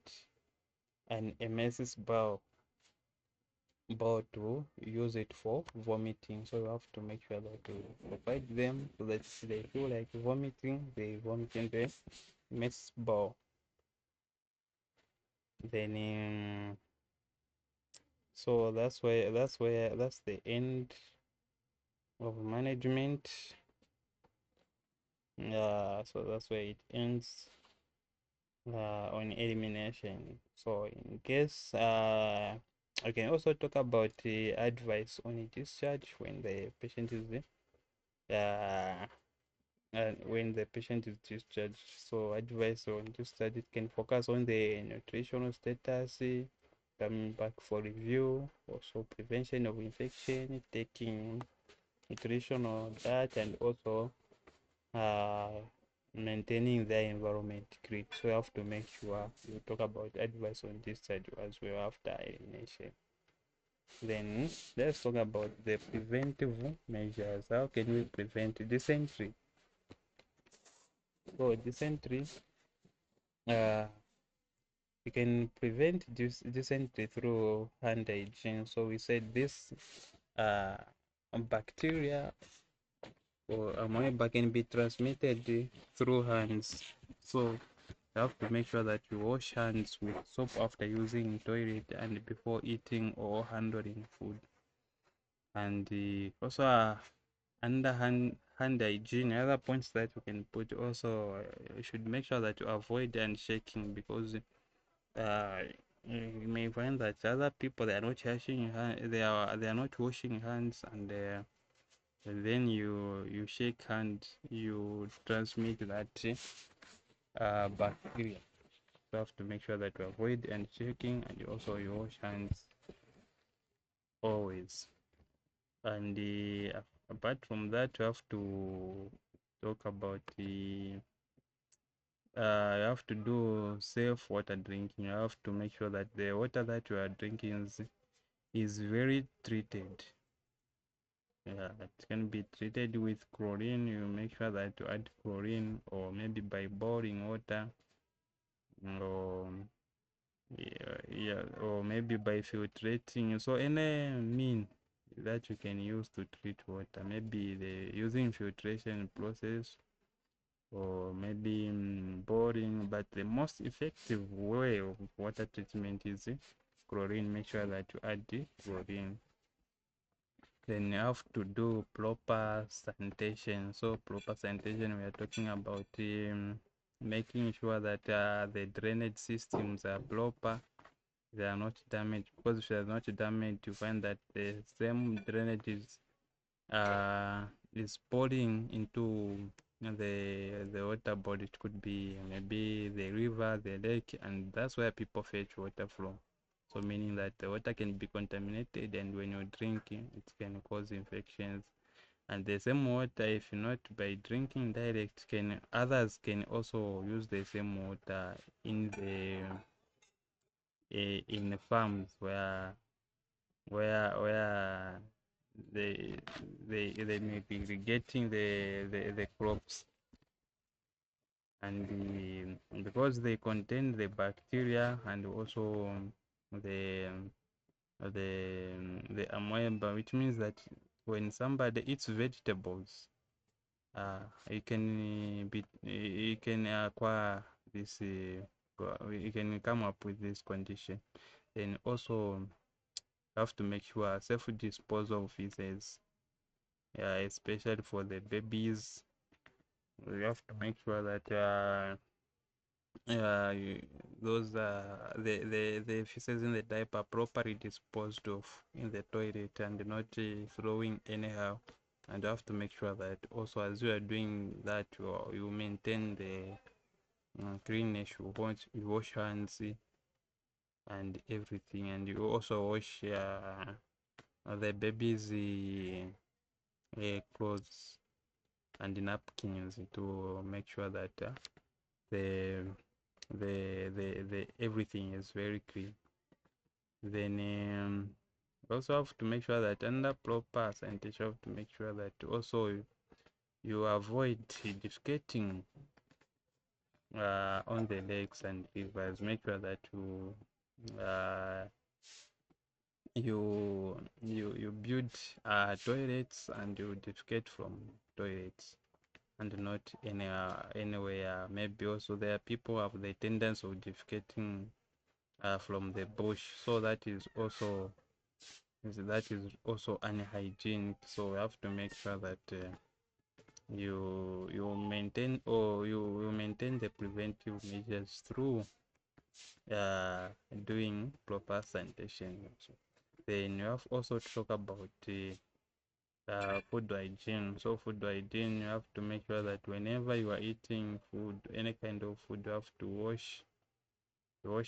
Speaker 1: an emesis bowel to use it for vomiting. So you have to make sure that you provide them so that they feel like vomiting, they vomit in the emesis bowel. Then so that's the end of management. So that's where it ends on elimination. So in case I can also talk about the advice on discharge when the patient is discharged. So advice on discharge, it can focus on the nutritional status, coming back for review, also prevention of infection, taking nutritional diet, and also maintaining their environment great. So you have to make sure you talk about advice on discharge as well after elimination. Then let's talk about the preventive measures. How can we prevent dysentery? So dysentery, you can prevent dysentery through hand hygiene. So we said this bacteria or amoeba can be transmitted through hands. So you have to make sure that you wash hands with soap after using toilet and before eating or handling food. And also under hand hygiene, other points that you can put also, you should make sure that you avoid handshaking, because you may find that other people, they are not washing they are not washing hands, and then you shake hands, you transmit that bacteria. You have to make sure that you avoid handshaking, and also you wash hands always. And apart from that, you have to talk about the you have to do safe water drinking. You have to make sure that the water that you are drinking is very treated. It can be treated with chlorine. You make sure that you add chlorine, or maybe by boiling water, or or maybe by filtrating. So any mean that you can use to treat water, maybe the using filtration process, or maybe boiling, but the most effective way of water treatment is chlorine. Make sure that you add the chlorine. Then you have to do proper sanitation. So proper sanitation, we are talking about making sure that the drainage systems are proper, they are not damaged, because if they are not damaged, you find that the same drainage is pouring into the water body. It could be maybe the river, the lake, and that's where people fetch water from. So meaning that the water can be contaminated, and when you're drinking, it can cause infections. And the same water, if not by drinking direct, others can also use the same water in the farms where they may be irrigating the crops, and because they contain the bacteria and also the the amoeba, which means that when somebody eats vegetables, you can acquire this you can come up with this condition. Then also have to make sure safe disposal of feces. especially for the babies. We have to make sure that those the feces in the diaper are properly disposed of in the toilet and not throwing anyhow. And you have to make sure that also as you are doing that, you maintain the cleanness. You wash hands and everything, and you also wash the baby's clothes and napkins to make sure that the the everything is very clean. Then also have to make sure that under proper sanitation, have to make sure that also you avoid defecating on the legs and rivers. Make sure that uh, you build toilets and you defecate from toilets and not anywhere. Maybe also there are people have the tendency of defecating from the bush, so that is also unhygienic. So we have to make sure that you maintain, or you maintain the preventive measures through doing proper sanitation. Then you have also to talk about food hygiene. So food hygiene, you have to make sure that whenever you are eating food, any kind of food, you have to wash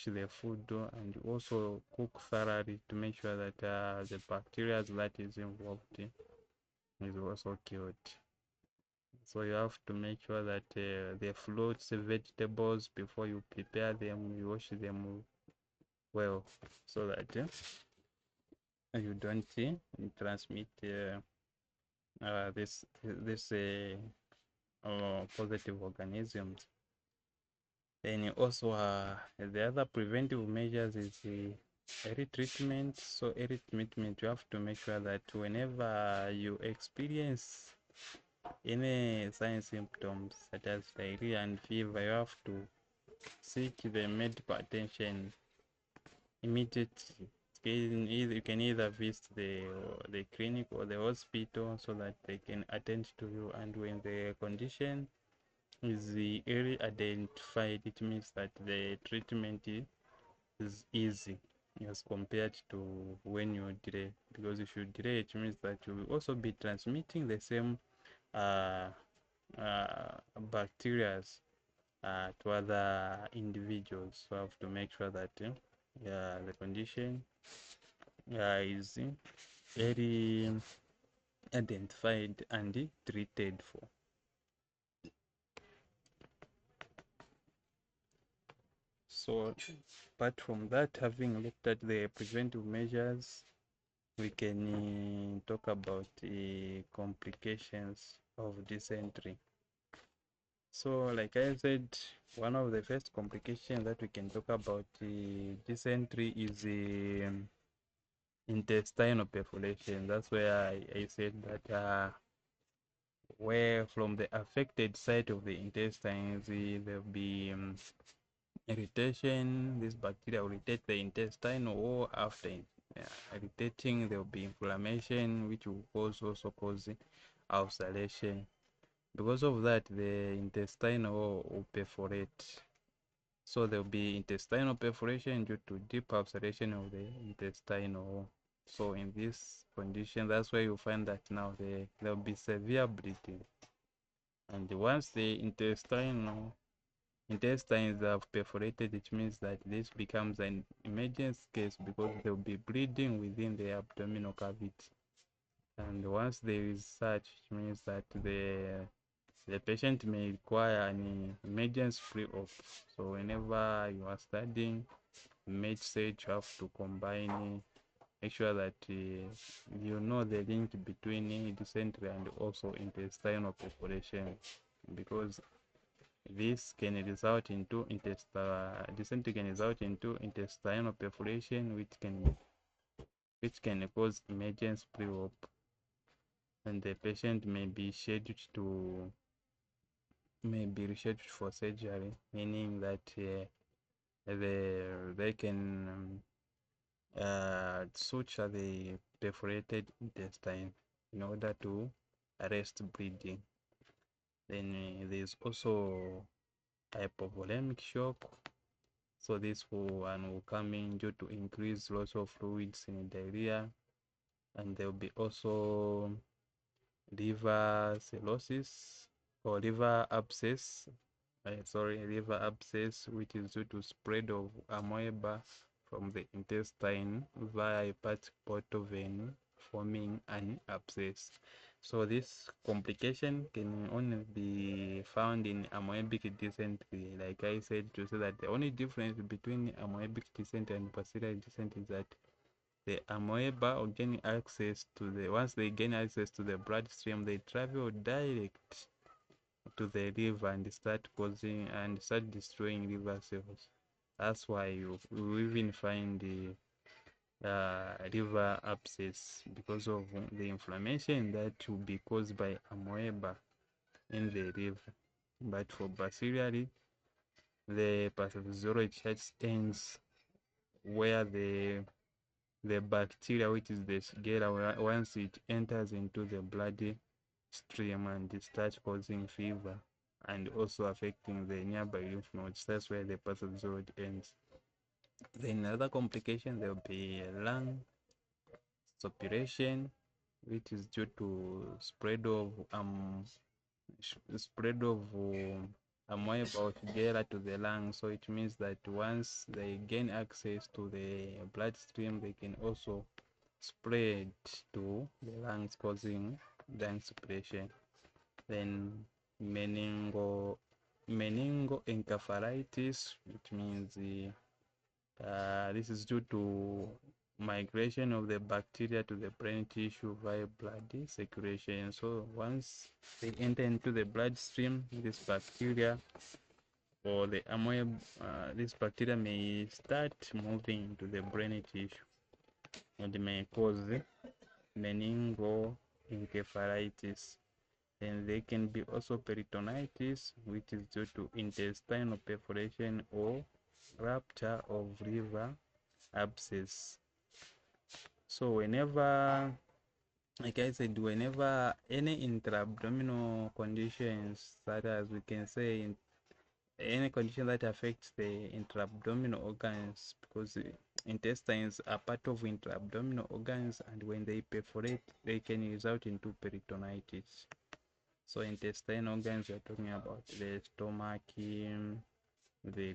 Speaker 1: the food and also cook thoroughly to make sure that the bacteria that is involved is also killed. So you have to make sure that the fruits, vegetables, before you prepare them, you wash them well, so that you don't transmit this positive organisms. Then also the other preventive measures is early treatment. So early treatment, you have to make sure that whenever you experience any sign symptoms such as diarrhea and fever, you have to seek the medical attention immediately. You can either visit the clinic or the hospital so that they can attend to you, and when the condition is early identified, it means that the treatment is easy as compared to when you delay, because if you delay, it means that you will also be transmitting the same uh, bacteria to other individuals. So I have to make sure that the condition is very identified and treated for. So apart from that, having looked at the preventive measures, we can talk about the complications of dysentery. So like I said, one of the first complications that we can talk about dysentery is the intestinal perforation. That's where I said that where from the affected side of the intestines, there'll be irritation. This bacteria will irritate the intestine, or after irritating, there will be inflammation, which will also cause ulceration. Because of that, the intestine will perforate. So there will be intestinal perforation due to deep ulceration of the intestinal. So in this condition, that's why you find that now there will be severe bleeding. And once the intestines have perforated, it means that this becomes an emergency case, because there will be bleeding within the abdominal cavity. And once there is such, it means that the patient may require an emergency pre-op. So whenever you are studying med surg, you have to combine, make sure that you know the link between dysentery and also intestinal perforation, because this can result into dysentery can result into intestinal perforation, which can cause emergency pre-op, and the patient may be rescheduled for surgery, meaning that they can suture the perforated intestine in order to arrest bleeding. Then there's also hypovolemic shock. So this one will come in due to increased loss of fluids in diarrhea, and there will be also liver cirrhosis or liver abscess. Liver abscess, which is due to spread of amoeba from the intestine via hepatic portal vein, forming an abscess. So this complication can only be found in amoebic dysentery. Like I said, to say that the only difference between amoebic dysentery and bacillary dysentery is that the amoeba or gain access to the once they gain access to the bloodstream, they travel direct to the liver and start destroying liver cells. That's why you even find the liver abscess, because of the inflammation that will be caused by amoeba in the liver. But for bacillary, the pathophysiology just ends where the bacteria, which is the Shigella, once it enters into the bloody stream and it starts causing fever and also affecting the nearby lymph nodes. That's where the pathophysiology ends. Then another complication, there will be lung suppuration, which is due to spread of amoeba or Shigella to the lungs. So it means that once they gain access to the bloodstream, they can also spread to the lungs, causing lung suppression. Then meningoencephalitis, which means this is due to migration of the bacteria to the brain tissue via blood circulation. So once they enter into the bloodstream, this bacteria or the amoeba, this bacteria may start moving into the brain tissue and may cause meningoencephalitis. And there can be also peritonitis, which is due to intestinal perforation or rupture of liver abscess. So whenever, like I said, whenever any intra-abdominal conditions, such as we can say any condition that affects the intra-abdominal organs, because the intestines are part of intra-abdominal organs, and when they perforate, they can result into peritonitis. So intestinal organs, we're talking about the stomach, the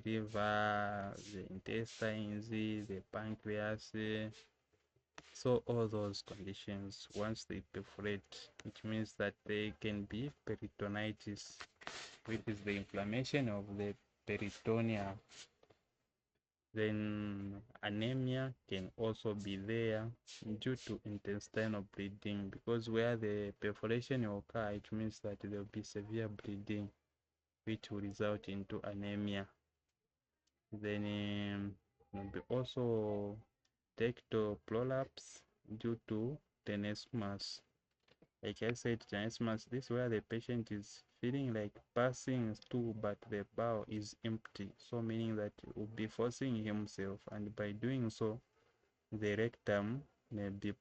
Speaker 1: liver, the intestines, the pancreas. So all those conditions, once they perforate, which means that they can be peritonitis, which is the inflammation of the peritoneum. Then anemia can also be there due to intestinal bleeding, because where the perforation occurs, it means that there will be severe bleeding, which will result into anemia. Then there will be also rectal prolapse due to tenesmus. Like I said, tenesmus, this is where the patient is feeling like passing stool, but the bowel is empty. So meaning that he will be forcing himself, and by doing so, the rectum may be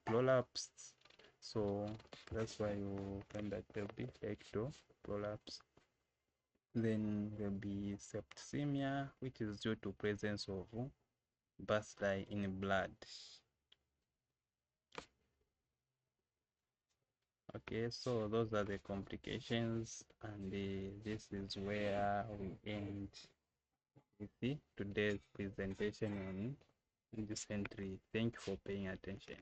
Speaker 1: prolapsed. So that's why you find that there will be rectal prolapse. Then there will be septicemia, which is due to presence of bacilli in blood. Okay, so those are the complications, and this is where we end with today's presentation on dysentery. Thank you for paying attention.